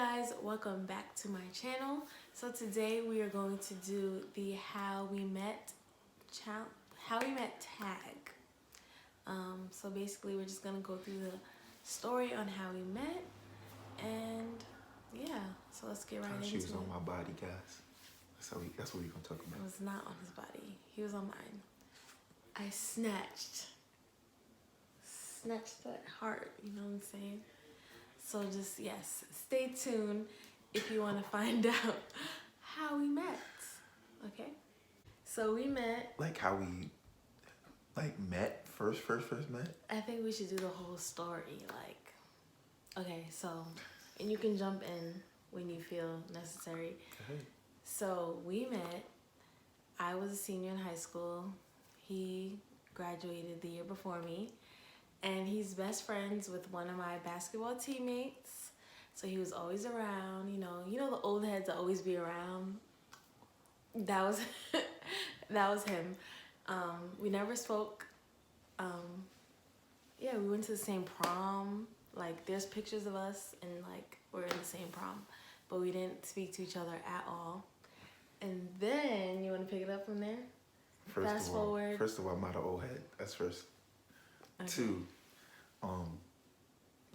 guys, welcome back to my channel. So today we are going to do the how we met tag. So basically we're just gonna go through the story on how we met, and yeah, so let's get right into it. She was on my body, guys. That's what we're gonna talk about. It was not on his body. He was on mine. I snatched that heart, you know what I'm saying? So just, yes, stay tuned if you want to find out how we met, okay? So we met. Like how we, met? First met? I think we should do the whole story, okay, so, and you can jump in when you feel necessary. Okay. So we met. I was a senior in high school. He graduated the year before me. And he's best friends with one of my basketball teammates. So he was always around, you know the old heads that always be around. That was that was him. We never spoke. Yeah, we went to the same prom. Like, there's pictures of us and we're in the same prom, but we didn't speak to each other at all. And then you want to pick it up from there? Fast forward. First of all, I'm not an old head. That's first. Okay. Two,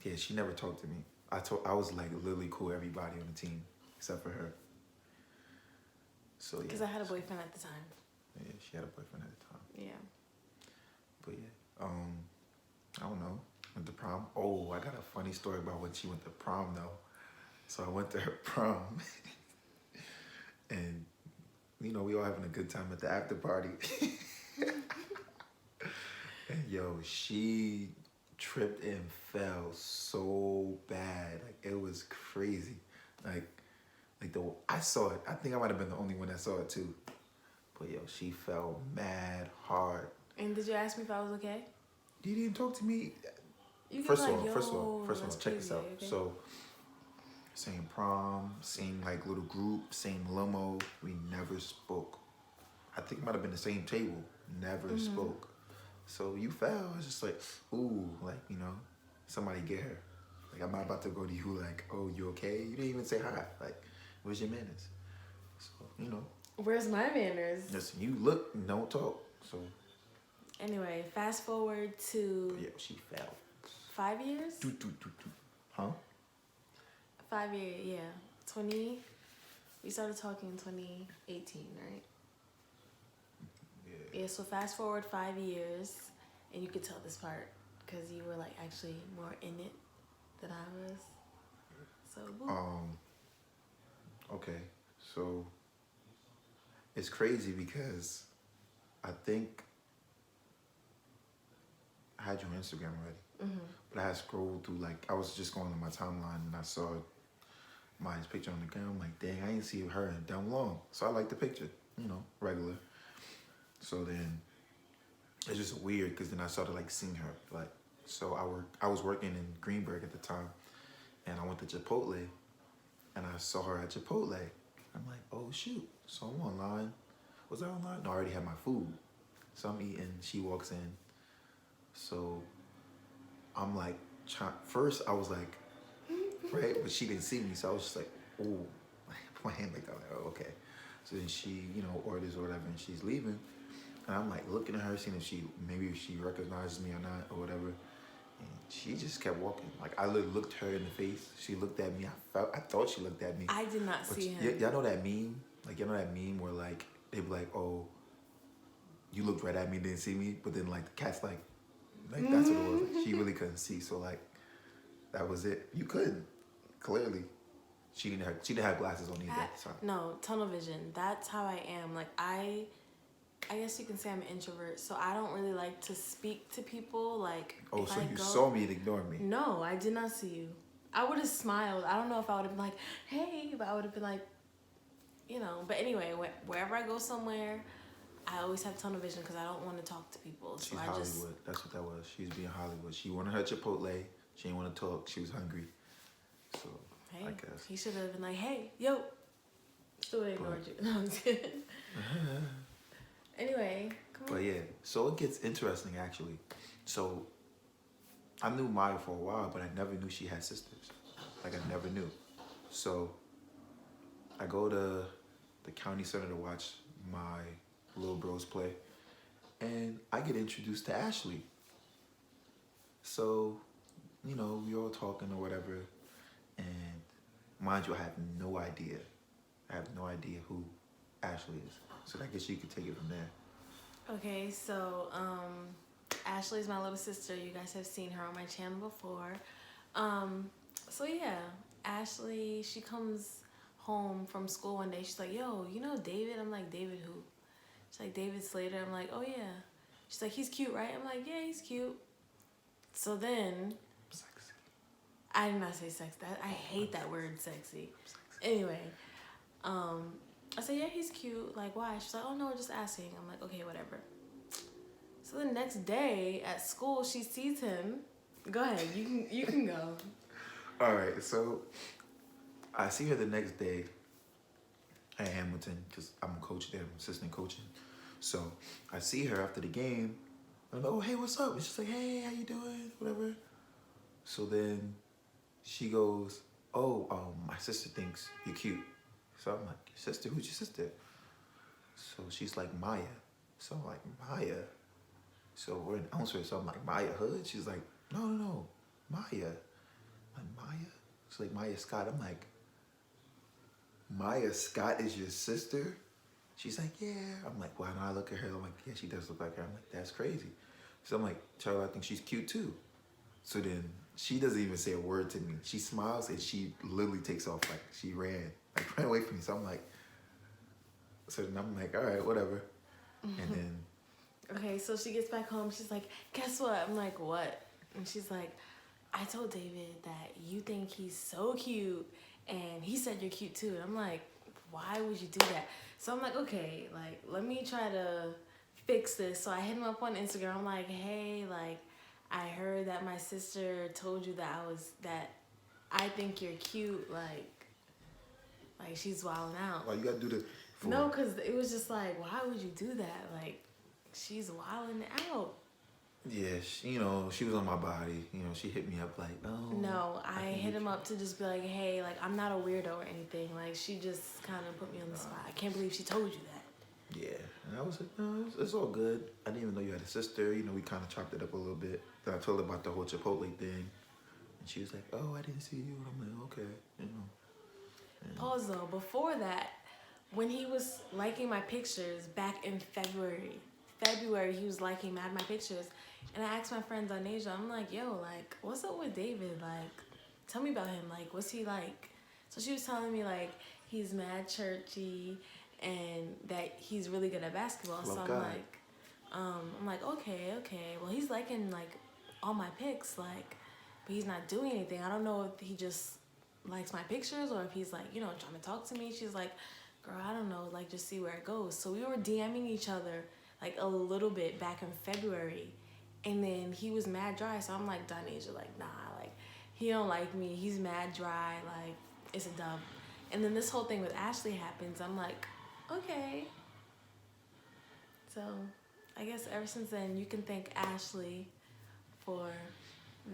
yeah, she never talked to me. I was literally cool with everybody on the team except for her. So yeah. Because I had a boyfriend at the time. Yeah, she had a boyfriend at the time. Yeah. But yeah, I don't know. Went to prom. Oh, I got a funny story about when she went to prom though. So I went to her prom, and we all having a good time at the after party. And yo, she tripped and fell so bad. It was crazy. I saw it. I think I might have been the only one that saw it too. But yo, she fell mad hard. And did you ask me if I was okay? You didn't talk to me. First of all, check this out. Okay? So, same prom, same little group, same limo. We never spoke. I think it might have been the same table. Never spoke. So you fell. It's just ooh, somebody get her. I'm not about to go to you oh, you okay? You didn't even say hi. Where's your manners? So, Where's my manners? Listen, you look, don't talk. So. Anyway, fast forward to. Yeah, she fell. 5 years? Huh? 5 years, yeah. We started talking in 2018, right? Yeah, so fast forward 5 years, and you could tell this part because you were actually more in it than I was. So okay, so it's crazy because I think I had you on Instagram already, but I had scrolled through I was just going on my timeline and I saw Maiya's picture on the ground. I'm like, dang, I ain't seen her in damn long. So I liked the picture, regular. So then it's just weird because then I started seeing her. So I was working in Greenberg at the time, and I went to Chipotle, and I saw her at Chipotle. I'm like, oh shoot. So I'm online. Was I online? No, I already had my food. So I'm eating. She walks in. So I'm first I was right, but she didn't see me, so I was just ooh, playing that. Oh, okay. So then she, orders or whatever, and she's leaving. And I'm looking at her, seeing if maybe she recognizes me or not or whatever. And she just kept walking. I literally looked her in the face. She looked at me. I thought she looked at me. I did not see him. Y'all know that meme? Y'all know that meme where they be oh, you looked right at me, didn't see me, but then the cat's that's what it was. She really couldn't see, so that was it. You couldn't. Clearly. She didn't have glasses on either. No, tunnel vision. That's how I am. I guess you can say I'm an introvert, so I don't really like to speak to people. Oh, so you saw me and ignored me? No, I did not see you. I would have smiled. I don't know if I would have been hey, but I would have been But anyway, wherever I go somewhere, I always have tunnel vision because I don't want to talk to people. She's Hollywood. That's what that was. She was being Hollywood. She wanted her Chipotle. She didn't want to talk. She was hungry. So, hey, I guess. He should have been hey, yo. Still ignored you. No, I'm just kidding. Anyway, come on. But yeah, so it gets interesting actually. So I knew Maiya for a while, but I never knew she had sisters. I never knew. So I go to the county center to watch my little bros play, and I get introduced to Ashley. So, you know, we all talking or whatever, and mind you, I have no idea. I have no idea who Ashley is. So I guess you could take it from there. Okay, so Ashley's my little sister. You guys have seen her on my channel before. So yeah, Ashley, she comes home from school one day. She's like, yo, you know David? I'm like, David who? She's like, David Slater. I'm like, oh yeah. She's like, he's cute, right? I'm like, yeah, he's cute. So then, Sexy. I did not say sex. I hate that word, sexy. Anyway, I said, yeah, he's cute. Like, why? She's like, oh no, just asking. I'm like, okay, whatever. So the next day at school, she sees him. Go ahead, you can go. All right, so I see her the next day at Hamilton because I'm a coach there, I'm assistant coaching. So I see her after the game. I'm like, oh, hey, what's up? And she's like, hey, how you doing? Whatever. So then she goes, oh, my sister thinks you're cute. So I'm like, your sister? Who's your sister? So she's like, Maya. So I'm like, Maya? So we're in Elmsford. So I'm like, Maya Hood? She's like, no, Maya. I'm like, Maya? She's like, Maya Scott. I'm like, Maya Scott is your sister? She's like, yeah. I'm like, wow. Now I look at her. I'm like, yeah, she does look like her. I'm like, that's crazy. So I'm like, Charlie, I think she's cute too. So then she doesn't even say a word to me. She smiles and she literally takes off like she ran away from me. So I'm like, all right, whatever. Mm-hmm. And then. Okay, so she gets back home. She's like, guess what? I'm like, what? And she's like, I told David that you think he's so cute and he said you're cute too. And I'm like, why would you do that? So I'm like, okay, like, let me try to fix this. So I hit him up on Instagram. I'm like, hey, like, I heard that my sister told you that I think you're cute. Like she's wilding out. Why you gotta do this? No, because it was just like, why would you do that? Like, she's wilding out. Yeah, she was on my body. She hit me up like, oh. No, I hit him up to just be like, hey, like, I'm not a weirdo or anything. Like, she just kind of put me on the spot. I can't believe she told you that. Yeah, and I was like, no, it's all good. I didn't even know you had a sister. We kind of chopped it up a little bit. Then I told her about the whole Chipotle thing. And she was like, oh, I didn't see you. And I'm like, okay, And pause though, before that, when he was liking my pictures back in February, he was liking my pictures. And I asked my friend Donasia, I'm like, yo, like, what's up with David? Like, tell me about him. Like, what's he like? So she was telling me, like, he's mad churchy and that he's really good at basketball. Love so God. I'm like, okay. Well, he's liking, like, all my pics, like, but he's not doing anything. I don't know if he just likes my pictures or if he's, like, trying to talk to me. She's like, girl, I don't know, like, just see where it goes. So we were DMing each other, like, a little bit back in February. And then he was mad dry, so I'm like, Donasia, like, nah, like, he don't like me. He's mad dry, like, it's a dub. And then this whole thing with Ashley happens. I'm like, okay. So I guess ever since then, you can thank Ashley for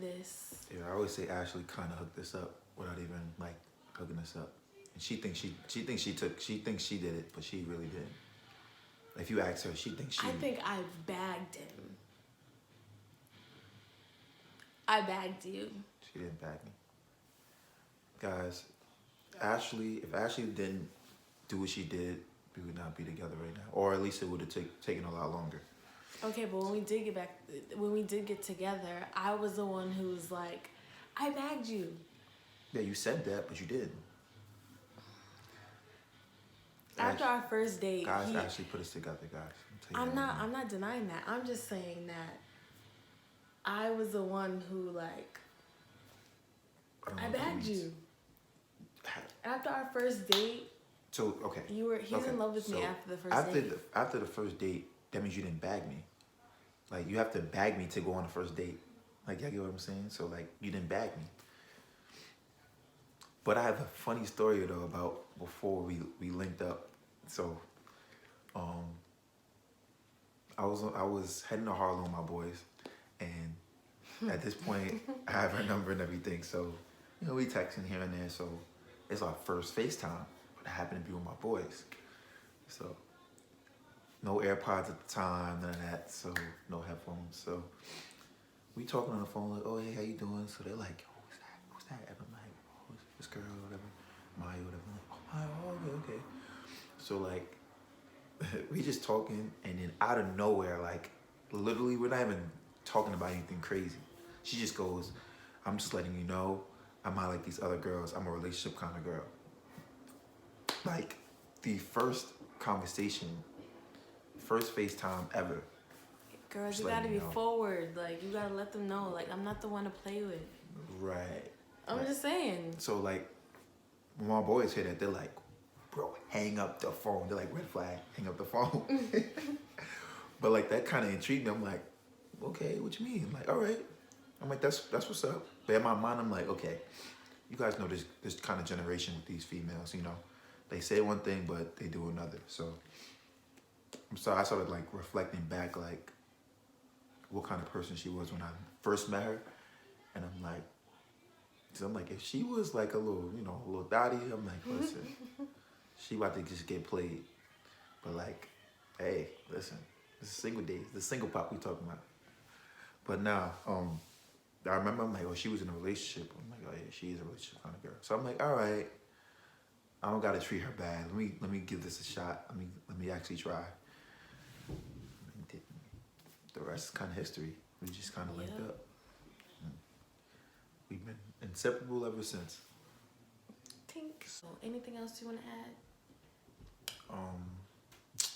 this. Yeah, I always say Ashley kind of hooked us up without even, like, hooking us up. And she thinks she did it, but she really didn't. If you ask her, she thinks she... I think I bagged him. I bagged you. She didn't bag me. Guys, if Ashley didn't do what she did, we would not be together right now. Or at least it would have taken a lot longer. Okay, but when we did get together, I was the one who was like, I bagged you. Yeah, you said that, but you didn't. After our first date, guys actually put us together, guys. I'm not denying that. I'm just saying that I was the one who, like, I bagged you. After our first date. So, okay. He's in love with me after the first date. After the first date, that means you didn't bag me. Like, you have to bag me to go on the first date. Like, y'all get what I'm saying? So, like, you didn't bag me. But I have a funny story, though, about before we linked up. So, I was heading to Harlem with my boys, and at this point, I have her number and everything. So, we texting here and there. So, It's our first FaceTime, but I happened to be with my boys. So, no AirPods at the time, none of that. So, no headphones. So, we talking on the phone like, oh, hey, how you doing? So, they're like, oh, who's that? Who's that? And I'm like, oh, this girl or whatever. Maiya, whatever. I'm like, oh, Maiya, oh, okay, okay. So, like, we just talking, and then out of nowhere, like, literally, we're not even talking about anything crazy. She just goes, I'm just letting you know, I'm not like these other girls. I'm a relationship kind of girl. Like, the first conversation, first FaceTime ever. Girls, Just you gotta letting be you know. forward. Like, you gotta let them know. Like, I'm not the one to play with. Right. I'm Right. just saying. So, like, when my boys hear that, they're like, bro, hang up the phone. They're like, red flag, hang up the phone. But, like, that kind of intrigued me. I'm like, okay, what you mean? I'm like, all right. I'm like, that's what's up. But in my mind, I'm like, okay, you guys know this kind of generation with these females, you know. They say one thing, but they do another. So I started, like, reflecting back, like, what kind of person she was when I first met her. And I'm like, if she was, like, a little dotty, I'm like, listen, she about to just get played. But, like, hey, listen, this is single days, the single pop we talking about. But now, I remember I'm like, oh, she was in a relationship. I'm like, oh yeah, she is a relationship kind of girl. So I'm like, all right, I don't gotta treat her bad. Let me give this a shot. Let me actually try. The rest is kind of history. We just kind of linked up. We've been inseparable ever since. Tink. So, anything else you want to add?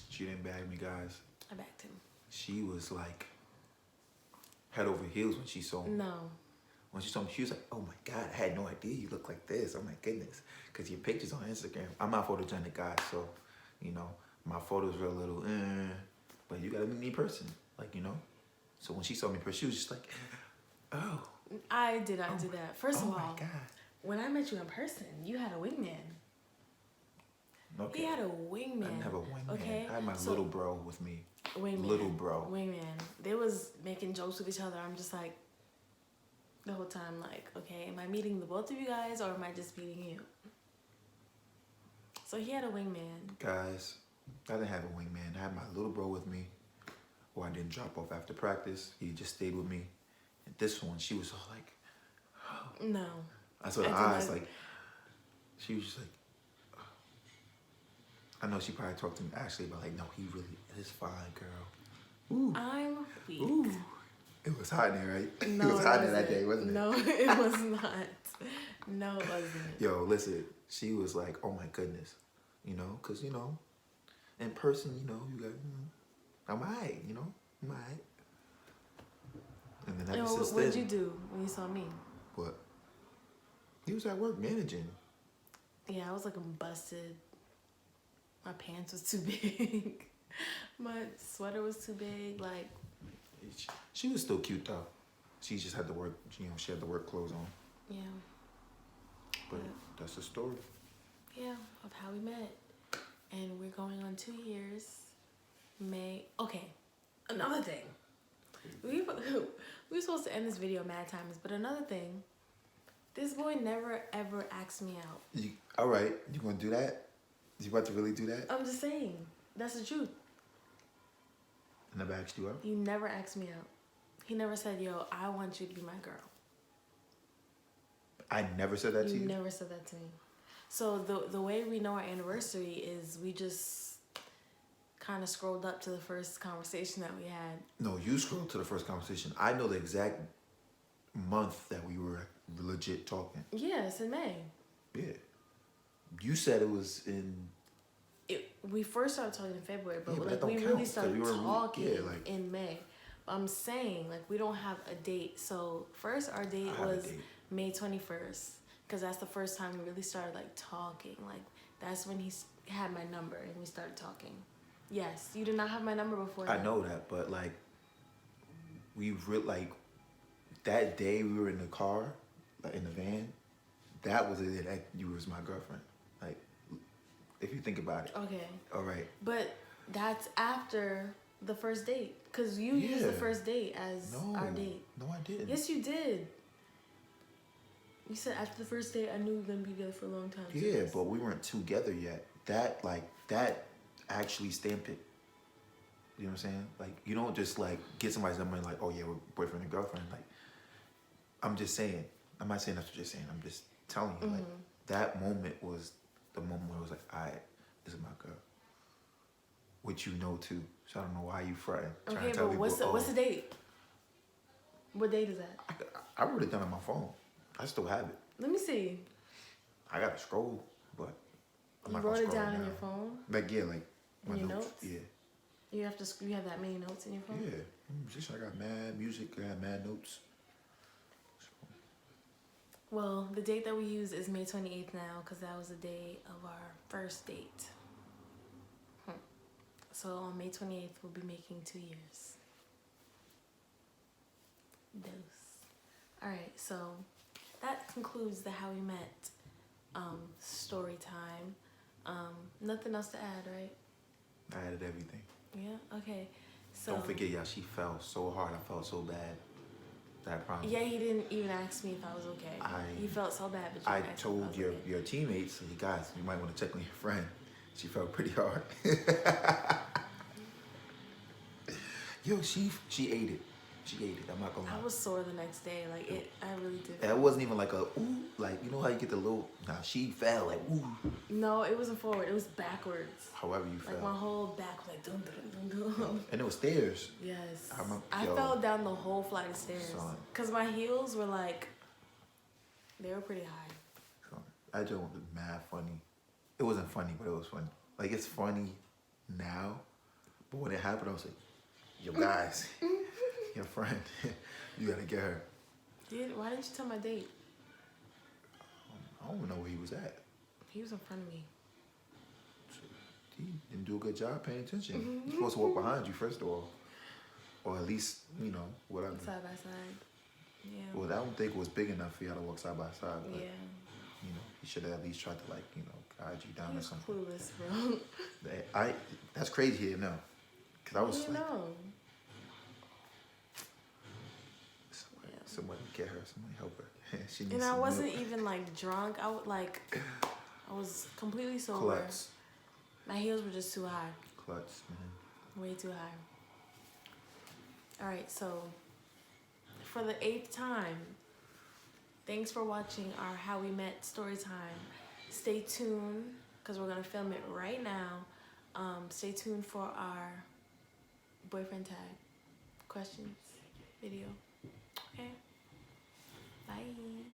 She didn't bag me, guys. I backed him. She was like head over heels when she saw me. No. When she saw me, she was like, oh my God, I had no idea you look like this. Oh my goodness. Because your pictures on Instagram. I'm not a photogenic guy, so, you know, my photos were a little, but you gotta meet me in person, like, you know. So when she saw me in person, she was just like, oh. I did not do that. First of all, my God. when I met you in person, you had a wingman. Okay. He had a wingman. I didn't have a wingman. Okay. I had my little bro with me. Wingman. Little bro. Wingman. They was making jokes with each other. I'm just like, the whole time, like, okay, am I meeting the both of you guys or am I just meeting you? So he had a wingman. Guys, I didn't have a wingman. I had my little bro with me. Or I didn't drop off after practice. He just stayed with me. And this one, she was all like, oh. No. I saw her eyes like, she was just like, oh. I know she probably talked to me actually about like, no, he really is fine, girl. Ooh. I'm weak. Ooh. It was hot in there, right? No, it was hot in there that day, wasn't it? No, it was not. No, it wasn't. Yo, listen, she was like, oh my goodness. You know, because, you know, in person, you know, you got, I'm all right, you know, I'm all right. And then ever since what then. did you do when you saw me? What? He was at work managing. Yeah, I was like, I'm busted. My pants was too big. My sweater was too big. Like, she was still cute though. She just had to work, you know, she had the work clothes on. yeah. But that's the story. Yeah, of how we met. And we're going on 2 years. Okay, another thing. We were supposed to end this video mad times, but another thing, this boy never ever asked me out. All right, you gonna do that? You about to really do that? I'm just saying, that's the truth. I never asked you out? You never asked me out. He never said, yo, I want you to be my girl. I never said that to you? You never said that to me. So the way we know our anniversary is we just kind of scrolled up to the first conversation that we had. No, you scrolled to the first conversation. I know the exact month that we were legit talking. Yeah, it's in May. Yeah. You said it was in... We first started talking in February, but Yeah, like that we don't really count, started 'cause we were talking like... in May. But I'm saying, like, we don't have a date. So first our date I have a was date. May 21st. Because that's the first time we really started, like, talking. Like, that's when he had my number and we started talking. Yes, you did not have my number before I that. know that, but, like, that day we were in the car, like, in the van, that was it, that you was my girlfriend. Like, if you think about it. Okay. All right. But that's after the first date. Because you used the first date as our date. No, I didn't. Yes, you did. You said after the first date, I knew we were gonna be together for a long time. Yeah, but we weren't together yet. That actually stamped it. You know what I'm saying? Like, you don't just like get somebody's number and like, oh yeah, we're boyfriend and girlfriend. Like, I'm just saying. I'm not saying that's what you're saying. I'm just telling you, like, that moment was the moment where I was like, all right, this is my girl. Which you know too. So I don't know why you fretting. Okay, but what's the date? What date is that? I wrote it down on my phone. I still have it. Let me see. I gotta scroll, but You wrote it down on your phone? Like, yeah, like my your notes. notes? Yeah. You have that many notes in your phone? Yeah. I'm a musician. I got mad music. I got mad notes. Well, the date that we use is May 28th now because that was the day of our first date. So on May 28th, we'll be making 2 years. Dose. All right, so that concludes the How We Met story time. Nothing else to add, right? I added everything. Yeah, okay. So don't forget, y'all, she fell so hard. I felt so bad. That problem. Yeah, he didn't even ask me if I was okay. He felt so bad, but I told your teammates, hey, guys, you might want to check on your friend. She fell pretty hard. Yo, she ate it. She ate it. I'm not gonna lie. I was sore the next day. Like I really did. And it wasn't even like a ooh, like you know how you get the little. Nah, she fell like ooh. No, it wasn't forward. It was backwards. However you fell. Like my whole back was like dum dum dum dum. And it was stairs. Yes. I fell down the whole flight of stairs. Cause my heels were like, they were pretty high. Son, that joke was mad funny. It wasn't funny, but it was funny. Like it's funny now, but when it happened, I was like, yo guys, your friend, you gotta get her. Why didn't you tell my date? I don't know where he was at. He was in front of me. He didn't do a good job paying attention. He's supposed to walk behind you first of all. Or at least, you know, whatever. Side by side. Yeah. Well, I don't think it was big enough for y'all to walk side by side. But, yeah. You know, he should have at least tried to, like, you know, guide you down or something. Clueless, bro. That's crazy here now. Because I was like, somebody get her, somebody help her. She needs I wasn't even like drunk. I was completely sober. Klutz. My heels were just too high. Klutz, man. Way too high. All right, so for the 8th time, thanks for watching our How We Met story time. Stay tuned because we're gonna film it right now. Stay tuned for our boyfriend tag questions video. Okay. Bye.